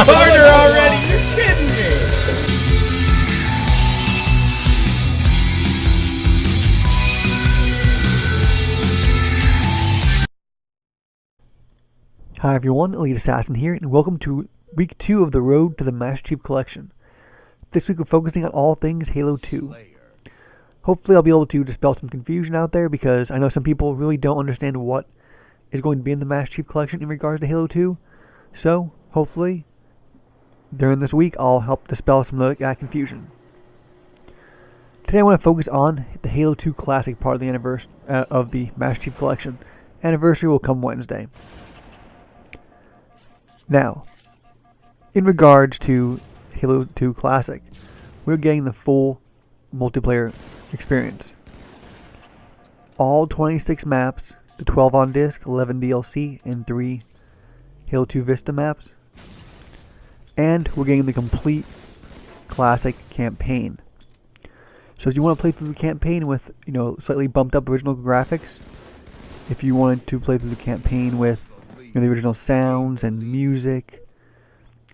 corner already. You're kidding me. Hi everyone, Elite Assassin here, and welcome to week 2 of the Road to the Master Chief Collection. This week we're focusing on all things Halo 2. Hopefully I'll be able to dispel some confusion out there, because I know some people really don't understand what is going to be in the Master Chief Collection in regards to Halo 2. So, hopefully, during this week I'll help dispel some of that confusion. Today I want to focus on the Halo 2 Classic part of the anniversary of the Master Chief Collection. Anniversary will come Wednesday. Now, in regards to Halo 2 Classic, we're getting the full multiplayer experience. All 26 maps, the 12 on disc, 11 DLC, and 3 Halo 2 Vista maps. And we're getting the complete Classic campaign. So if you want to play through the campaign with, slightly bumped up original graphics, if you wanted to play through the campaign with the original sounds and music,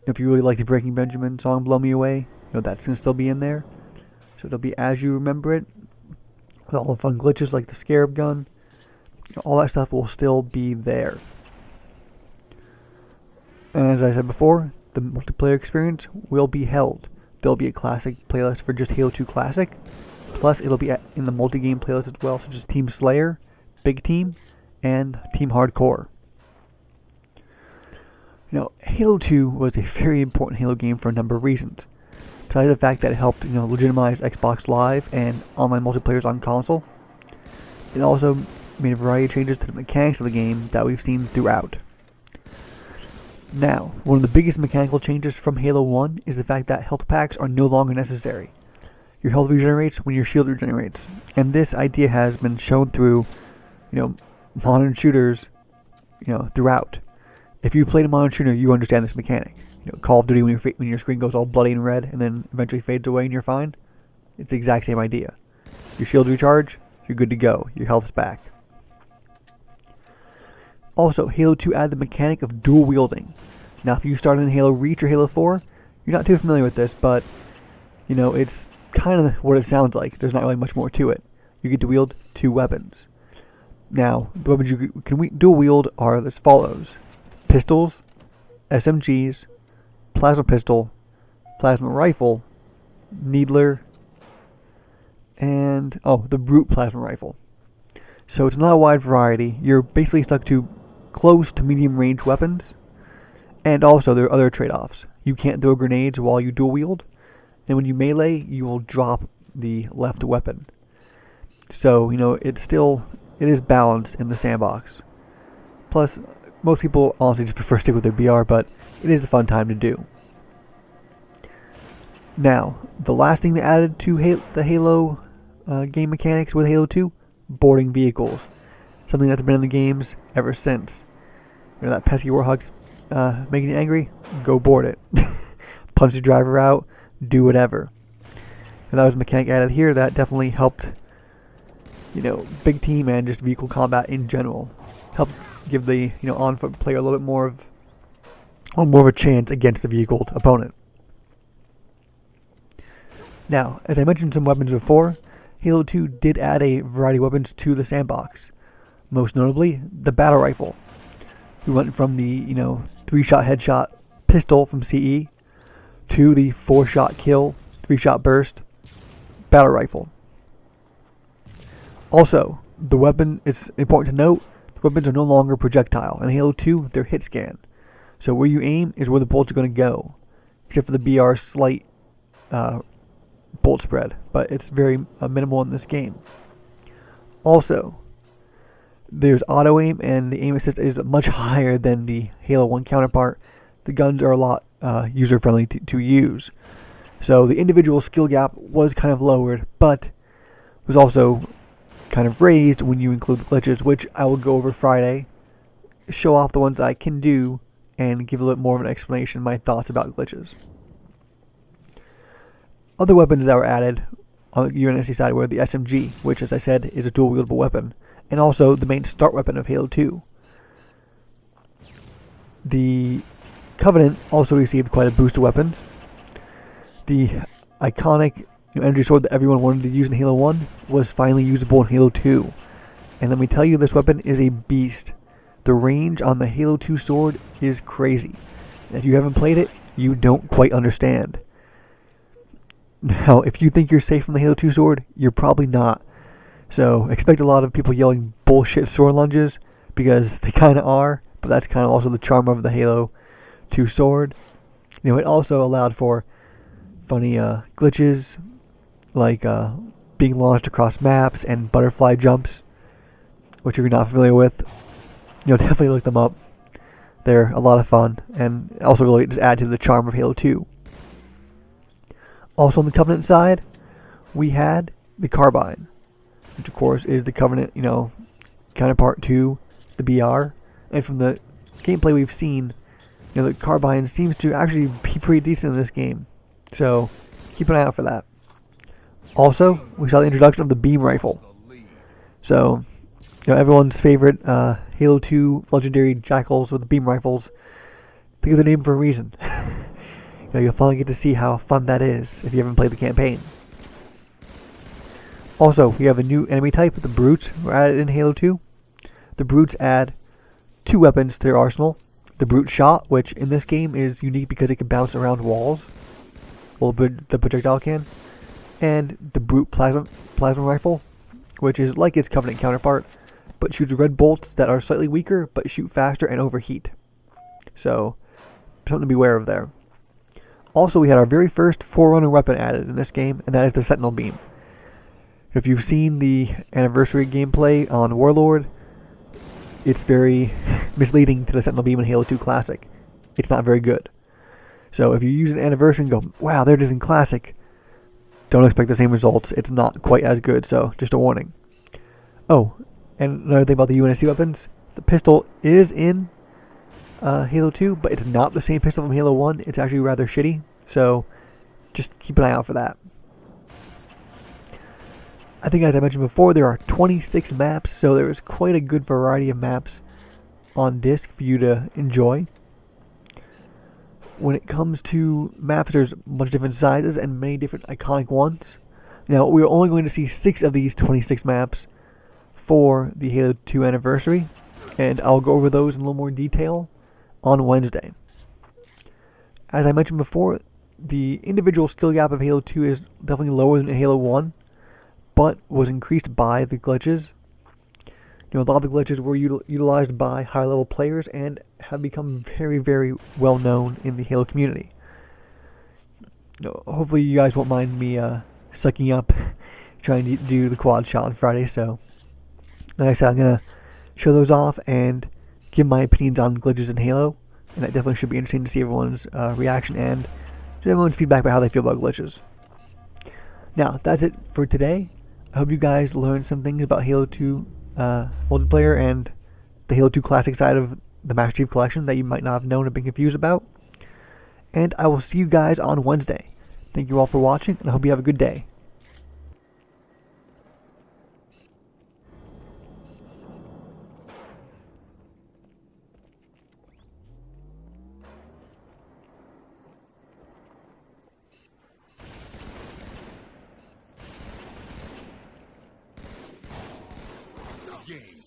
if you really like the Breaking Benjamin song Blow Me Away, that's going to still be in there. So it'll be as you remember it, with all the fun glitches like the Scarab gun. All that stuff will still be there. And as I said before, the multiplayer experience will be held. There'll be a Classic playlist for just Halo 2 Classic, plus it'll be in the multi-game playlist as well, such as Team Slayer, Big Team, and Team Hardcore. Halo 2 was a very important Halo game for a number of reasons. Besides the fact that it helped, legitimize Xbox Live and online multiplayers on console, it also made a variety of changes to the mechanics of the game that we've seen throughout. Now, one of the biggest mechanical changes from Halo 1 is the fact that health packs are no longer necessary. Your health regenerates when your shield regenerates, and this idea has been shown through, modern shooters, throughout. If you played a modern shooter, you understand this mechanic. Call of Duty, when your screen goes all bloody and red and then eventually fades away and you're fine, it's the exact same idea. Your shields recharge, you're good to go. Your health's back. Also, Halo 2 added the mechanic of dual wielding. Now, if you started in Halo Reach or Halo 4, you're not too familiar with this, but, it's kind of what it sounds like. There's not really much more to it. You get to wield 2 weapons. Now, the weapons you can dual wield are as follows: pistols, SMGs, plasma pistol, plasma rifle, needler, and the brute plasma rifle. So it's not a wide variety. You're basically stuck to close to medium range weapons, and also there are other trade-offs. You can't throw grenades while you dual wield, and when you melee, you will drop the left weapon. So it is balanced in the sandbox. Plus, most people honestly just prefer to stick with their BR, but it is a fun time to do. Now, the last thing they added to the Halo game mechanics with Halo 2, boarding vehicles. Something that's been in the games ever since. That pesky Warhog's making you angry? Go board it. Punch the driver out, do whatever. And that was a mechanic added here that definitely helped, big team and just vehicle combat in general. Helped give the on-foot player a little bit more of a chance against the vehicled opponent. Now, as I mentioned some weapons before, Halo 2 did add a variety of weapons to the sandbox. Most notably, the battle rifle. We went from the 3-shot headshot pistol from CE to the 4-shot kill, 3-shot burst battle rifle. Also, the weapon, it's important to note, weapons are no longer projectile. In Halo 2, they're hit scan. So where you aim is where the bullets are going to go. Except for the BR's slight bolt spread. But it's very minimal in this game. Also, there's auto aim, and the aim assist is much higher than the Halo 1 counterpart. The guns are a lot user friendly to use. So the individual skill gap was kind of lowered, but was also kind of raised when you include the glitches, which I will go over Friday, show off the ones I can do, and give a little more of an explanation of my thoughts about glitches. Other weapons that were added on the UNSC side were the SMG, which, as I said, is a dual wieldable weapon, and also the main start weapon of Halo 2. The Covenant also received quite a boost of weapons. The iconic energy sword that everyone wanted to use in Halo 1 was finally usable in Halo 2. And let me tell you, this weapon is a beast. The range on the Halo 2 sword is crazy. And if you haven't played it, you don't quite understand. Now, if you think you're safe from the Halo 2 sword, you're probably not. So expect a lot of people yelling bullshit sword lunges, because they kind of are, but that's kind of also the charm of the Halo 2 sword. It also allowed for funny glitches, like being launched across maps and butterfly jumps, which if you're not familiar with, definitely look them up. They're a lot of fun, and also really just add to the charm of Halo 2. Also on the Covenant side, we had the Carbine, which of course is the Covenant, counterpart to the BR. And from the gameplay we've seen, the Carbine seems to actually be pretty decent in this game. So keep an eye out for that. Also, we saw the introduction of the beam rifle. So, everyone's favorite Halo 2 legendary jackals with the beam rifles. Think of the name for a reason. You'll finally get to see how fun that is if you haven't played the campaign. Also, we have a new enemy type, the Brutes, were added in Halo 2. The Brutes add 2 weapons to their arsenal. The Brute Shot, which in this game is unique because it can bounce around walls. Well, the projectile can. And the Brute Plasma Rifle, which is like its Covenant counterpart, but shoots red bolts that are slightly weaker, but shoot faster and overheat. So, something to be aware of there. Also, we had our very first Forerunner weapon added in this game, and that is the Sentinel Beam. If you've seen the anniversary gameplay on Warlord, it's very misleading to the Sentinel Beam in Halo 2 Classic. It's not very good. So if you use an anniversary and go, wow, there it is in Classic, don't expect the same results. It's not quite as good, so just a warning. Oh, and another thing about the UNSC weapons, the pistol is in Halo 2, but it's not the same pistol from Halo 1. It's actually rather shitty, so just keep an eye out for that. I think, as I mentioned before, there are 26 maps, so there is quite a good variety of maps on disc for you to enjoy. When it comes to maps, there's a bunch of different sizes and many different iconic ones. Now, we're only going to see 6 of these 26 maps for the Halo 2 anniversary, and I'll go over those in a little more detail on Wednesday. As I mentioned before, the individual skill gap of Halo 2 is definitely lower than Halo 1, but was increased by the glitches. A lot of the glitches were utilized by higher level players and have become very, very well known in the Halo community. Hopefully you guys won't mind me sucking up trying to do the quad shot on Friday, so like I said, I'm going to show those off and give my opinions on glitches in Halo, and that definitely should be interesting to see everyone's reaction and everyone's feedback about how they feel about glitches. Now, that's it for today. I hope you guys learned some things about Halo 2 multiplayer and the Halo 2 Classic side of the Master Chief Collection that you might not have known or been confused about. And I will see you guys on Wednesday. Thank you all for watching, and I hope you have a good day. Game.